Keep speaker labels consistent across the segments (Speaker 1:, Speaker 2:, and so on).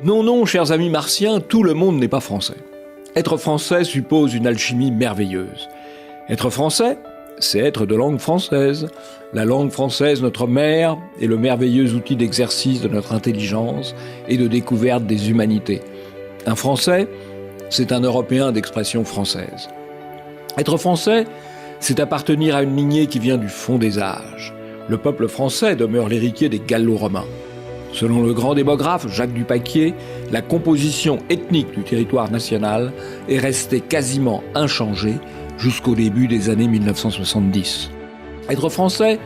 Speaker 1: Non, non, chers amis martiens, tout le monde n'est pas français. Être français suppose une alchimie merveilleuse. Être français, c'est être de langue française. La langue française, notre mère, est le merveilleux outil d'exercice de notre intelligence et de découverte des humanités. Un Français, c'est un Européen d'expression française. Être français, c'est appartenir à une lignée qui vient du fond des âges. Le peuple français demeure l'héritier des Gallo-Romains. Selon le grand démographe Jacques Dupaquier, la composition ethnique du territoire national est restée quasiment inchangée jusqu'au début des années 1970. Être français,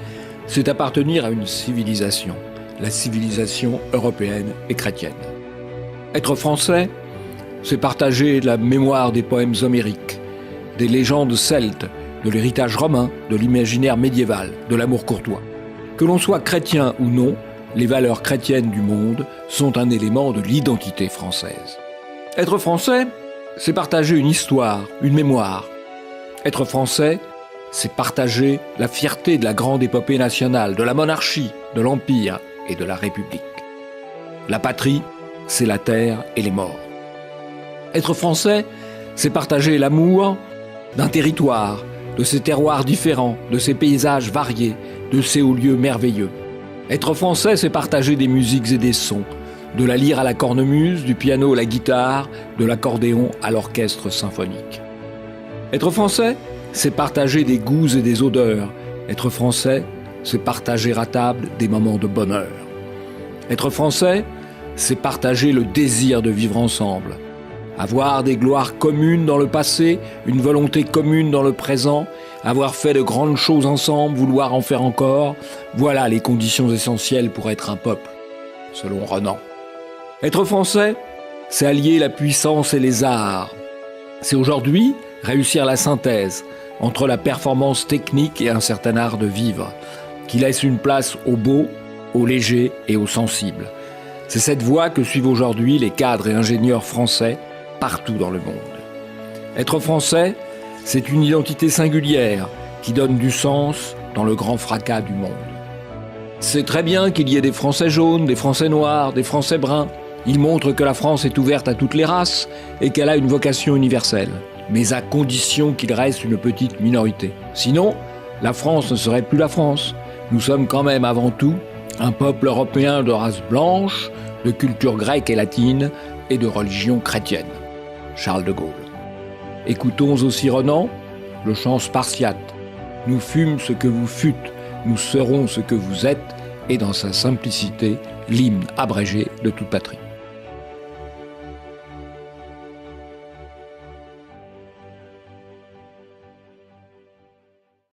Speaker 1: c'est appartenir à une civilisation, la civilisation européenne et chrétienne. Être français, c'est partager la mémoire des poèmes homériques, des légendes celtes, de l'héritage romain, de l'imaginaire médiéval, de l'amour courtois. Que l'on soit chrétien ou non, les valeurs chrétiennes du monde sont un élément de l'identité française. Être français, c'est partager une histoire, une mémoire. Être français, c'est partager la fierté de la grande épopée nationale, de la monarchie, de l'Empire et de la République. La patrie, c'est la terre et les morts. Être français, c'est partager l'amour d'un territoire, de ses terroirs différents, de ses paysages variés, de ses hauts lieux merveilleux. Être français, c'est partager des musiques et des sons, de la lyre à la cornemuse, du piano à la guitare, de l'accordéon à l'orchestre symphonique. Être français, c'est partager des goûts et des odeurs. Être français, c'est partager à table des moments de bonheur. Être français, c'est partager le désir de vivre ensemble. Avoir des gloires communes dans le passé, une volonté commune dans le présent, avoir fait de grandes choses ensemble, vouloir en faire encore, voilà les conditions essentielles pour être un peuple, selon Renan. Être français, c'est allier la puissance et les arts. C'est aujourd'hui réussir la synthèse entre la performance technique et un certain art de vivre, qui laisse une place au beau, au léger et au sensible. C'est cette voie que suivent aujourd'hui les cadres et ingénieurs français partout dans le monde. Être français, c'est une identité singulière qui donne du sens dans le grand fracas du monde. C'est très bien qu'il y ait des Français jaunes, des Français noirs, des Français bruns. Ils montrent que la France est ouverte à toutes les races et qu'elle a une vocation universelle, mais à condition qu'il reste une petite minorité. Sinon, la France ne serait plus la France. Nous sommes quand même avant tout un peuple européen de race blanche, de culture grecque et latine et de religion chrétienne. Charles de Gaulle. Écoutons aussi Renan, le chant spartiate. Nous fûmes ce que vous fûtes, nous serons ce que vous êtes, et dans sa simplicité, l'hymne abrégé de toute patrie.